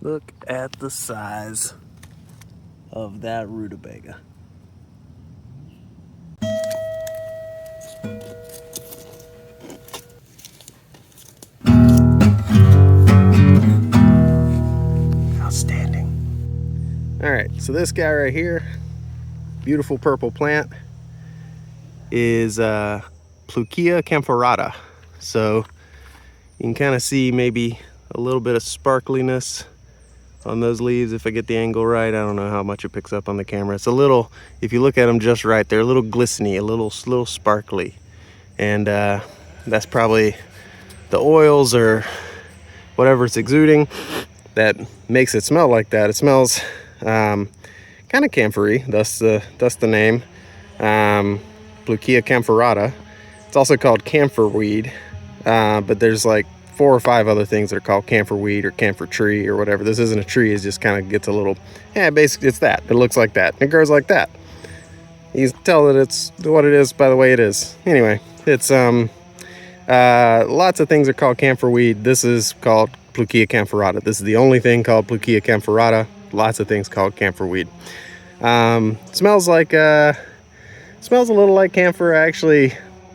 Look at the size of that rutabaga. Outstanding. All right, so this guy right here, beautiful purple plant, is Plukia camphorata. So you can kind of see maybe a little bit of sparkliness on those leaves if I get the angle right. I don't know how much it picks up on the camera. It's a little, if you look at them just right, they're a little glistening, a little sparkly. And that's probably the oils or whatever it's exuding that makes it smell like that. It smells kind of camphory, thus the name, Plukia camphorata. It's also called camphor weed, but there's like 4 or 5 other things that are called camphor weed or camphor tree or whatever. This isn't a tree, it just kind of gets a little, yeah, basically it's that. It looks like that. It grows like that. You can tell that it's what it is by the way it is. Anyway, it's lots of things are called camphor weed. This is called Plukia camphorata. This is the only thing called Plukia camphorata. Lots of things called camphor weed. Smells like smells a little like camphor. I actually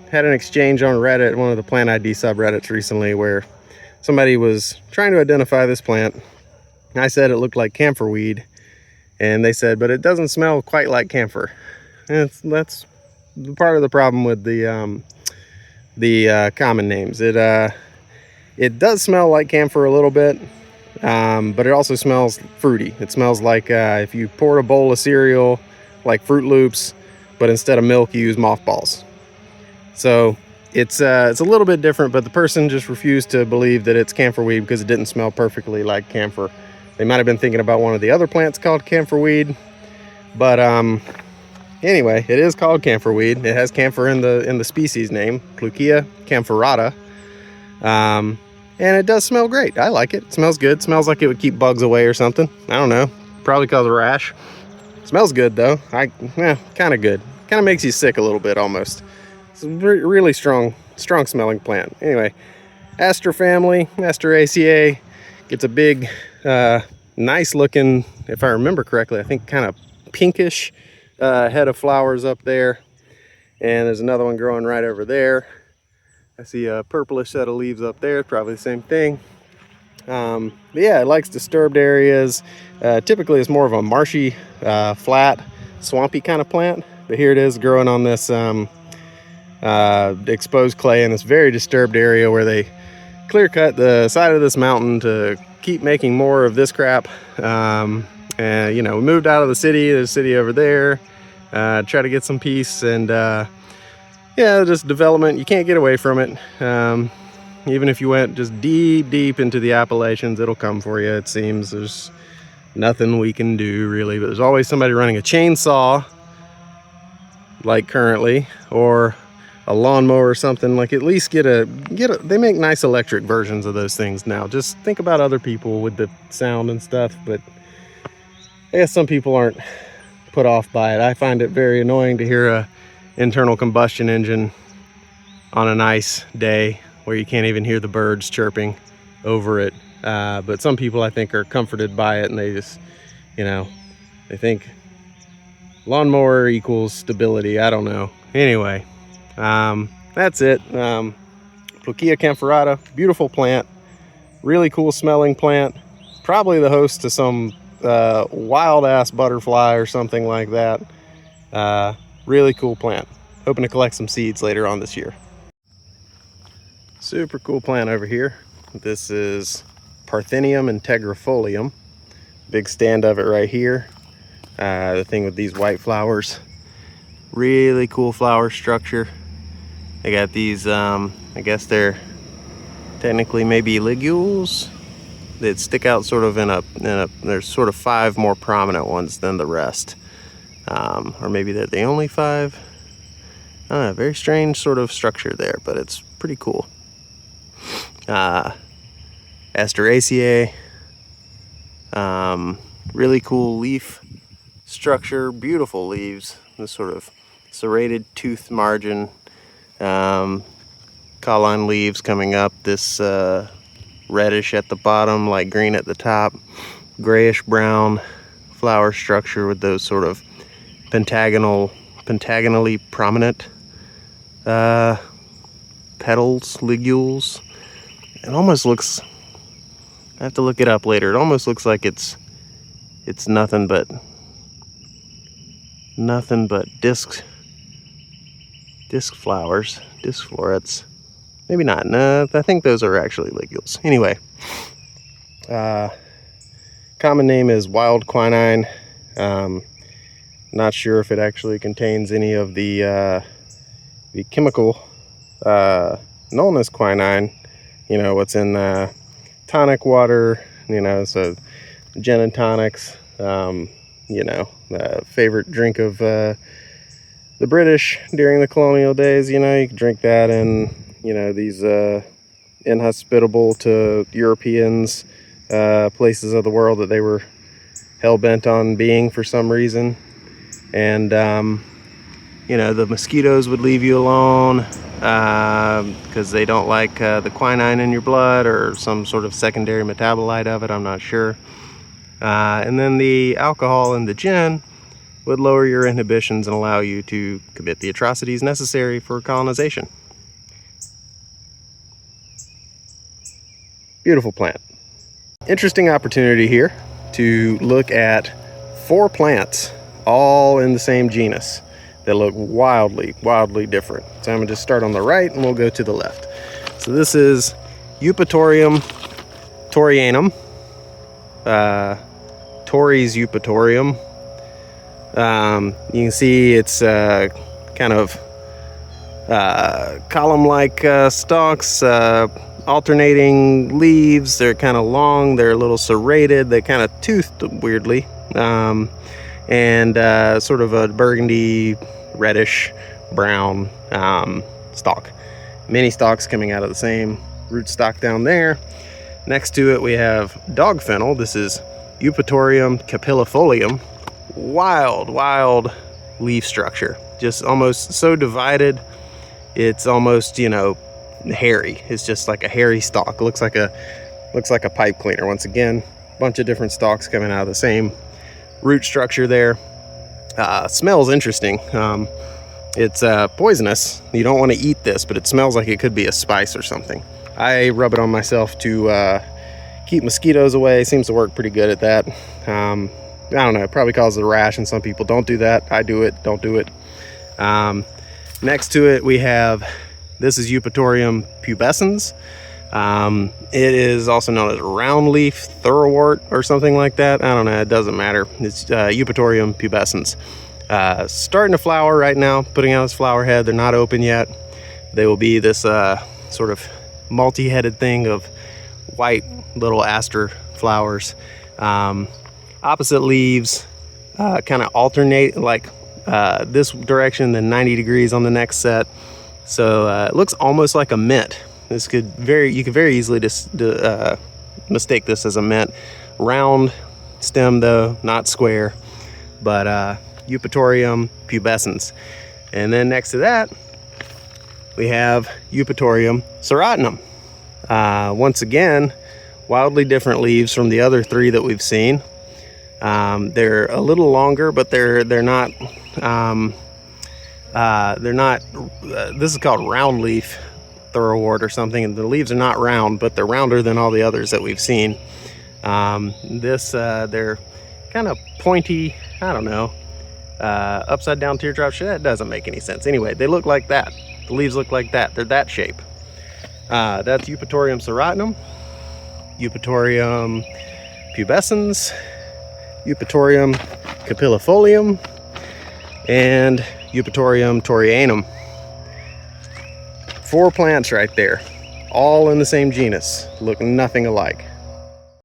had an exchange on Reddit, one of the plant ID subreddits recently, where somebody was trying to identify this plant. I said it looked like camphor weed, and they said, but it doesn't smell quite like camphor. And that's part of the problem with the common names. It does smell like camphor a little bit, but it also smells fruity. It smells like if you poured a bowl of cereal, like Fruit Loops, but instead of milk you use mothballs. So it's a little bit different, but the person just refused to believe that it's camphor weed because it didn't smell perfectly like camphor. They might have been thinking about one of the other plants called camphor weed, but anyway, it is called camphor weed. It has camphor in the species name, Plukia camphorata, and it does smell great. I like it. It smells good. It smells like it would keep bugs away or something. I don't know. Probably cause a rash. It smells good though. Kind of good. Kind of makes you sick a little bit almost. It's a really strong smelling plant. Anyway, Aster family, Asteraceae, gets a big, nice looking, if I remember correctly, I think kind of pinkish head of flowers up there. And there's another one growing right over there. I see a purplish set of leaves up there, probably the same thing. But yeah, it likes disturbed areas. Typically it's more of a marshy, flat, swampy kind of plant. But here it is growing on this exposed clay in this very disturbed area where they clear cut the side of this mountain to keep making more of this crap. And you know, we moved out of the city. There's a city over there. Try to get some peace, and yeah, just development. You can't get away from it. Even if you went just deep into the Appalachians, it'll come for you. It seems there's nothing we can do really, but there's always somebody running a chainsaw, like currently, or a lawnmower or something. Like at least get a. They make nice electric versions of those things now. Just think about other people with the sound and stuff, but I guess some people aren't put off by it. I find it very annoying to hear a internal combustion engine on a nice day where you can't even hear the birds chirping over it. But some people I think are comforted by it, and they just, you know, they think lawnmower equals stability. I don't know. Anyway, that's it. Plukia camphorata, beautiful plant, really cool smelling plant, probably the host to some wild ass butterfly or something like that. Really cool plant. Hoping to collect some seeds later on this year. Super cool plant over here. This is Parthenium integrifolium. Big stand of it right here. The thing with these white flowers. Really cool flower structure. They got these, I guess they're technically maybe ligules that stick out sort of in a there's sort of 5 more prominent ones than the rest. Or maybe they're the only 5. I don't know, very strange sort of structure there, but it's pretty cool. Asteraceae, really cool leaf structure, beautiful leaves, this sort of serrated tooth margin, colline leaves coming up, this reddish at the bottom, light green at the top. grayish brown flower structure with those sort of pentagonally prominent petals, ligules. It almost looks, I have to look it up later, it almost looks like it's nothing but disc flowers, disc florets. Maybe not. No, I think those are actually ligules. Anyway, common name is wild quinine. Not sure if it actually contains any of the chemical known as quinine. You know, what's in tonic water, you know, so gin and tonics, you know, favorite drink of the British during the colonial days. You know, you can drink that in, you know, these inhospitable to Europeans places of the world that they were hell-bent on being for some reason. And you know, the mosquitoes would leave you alone because they don't like the quinine in your blood or some sort of secondary metabolite of it, I'm not sure. And then the alcohol in the gin would lower your inhibitions and allow you to commit the atrocities necessary for colonization. Beautiful plant. Interesting opportunity here to look at 4 plants all in the same genus that look wildly different. So I'm gonna just start on the right and we'll go to the left. So this is Eupatorium torianum, Torrey's Eupatorium. You can see it's kind of column-like stalks, alternating leaves. They're kind of long, they're a little serrated, they kind of toothed weirdly, and sort of a burgundy, reddish brown stalk. Many stalks coming out of the same rootstock down there. Next to it we have dog fennel. This is Eupatorium capillifolium. Wild leaf structure, just almost so divided it's almost, you know, hairy. It's just like a hairy stalk. It looks like a pipe cleaner. Once again, a bunch of different stalks coming out of the same root structure there. Smells interesting. It's poisonous. You don't want to eat this, but it smells like it could be a spice or something. I rub it on myself to keep mosquitoes away. Seems to work pretty good at that. I don't know, it probably causes a rash and some people don't do that. I do it, don't do it. Next to it we have, this is Eupatorium pubescens. It is also known as round leaf thoroughwort or something like that. I don't know, it doesn't matter. It's Eupatorium pubescens. Starting to flower right now, putting out its flower head. They're not open yet. They will be this sort of multi-headed thing of white little aster flowers. Opposite leaves kind of alternate, like this direction, then 90 degrees on the next set. So it looks almost like a mint. You could very easily just mistake this as a mint. Round stem though, not square, but Eupatorium pubescens. And then next to that we have Eupatorium serotinum. Once again, wildly different leaves from the other 3 that we've seen. They're a little longer, but they're not this is called round leaf thoroughwort or something, and the leaves are not round, but they're rounder than all the others that we've seen. They're kind of pointy, I don't know, upside down teardrop shape. That doesn't make any sense. Anyway, they look like that. The leaves look like that. They're that shape. That's Eupatorium serotinum, Eupatorium pubescens, Eupatorium capillifolium, and Eupatorium torianum. 4 plants right there, all in the same genus, look nothing alike.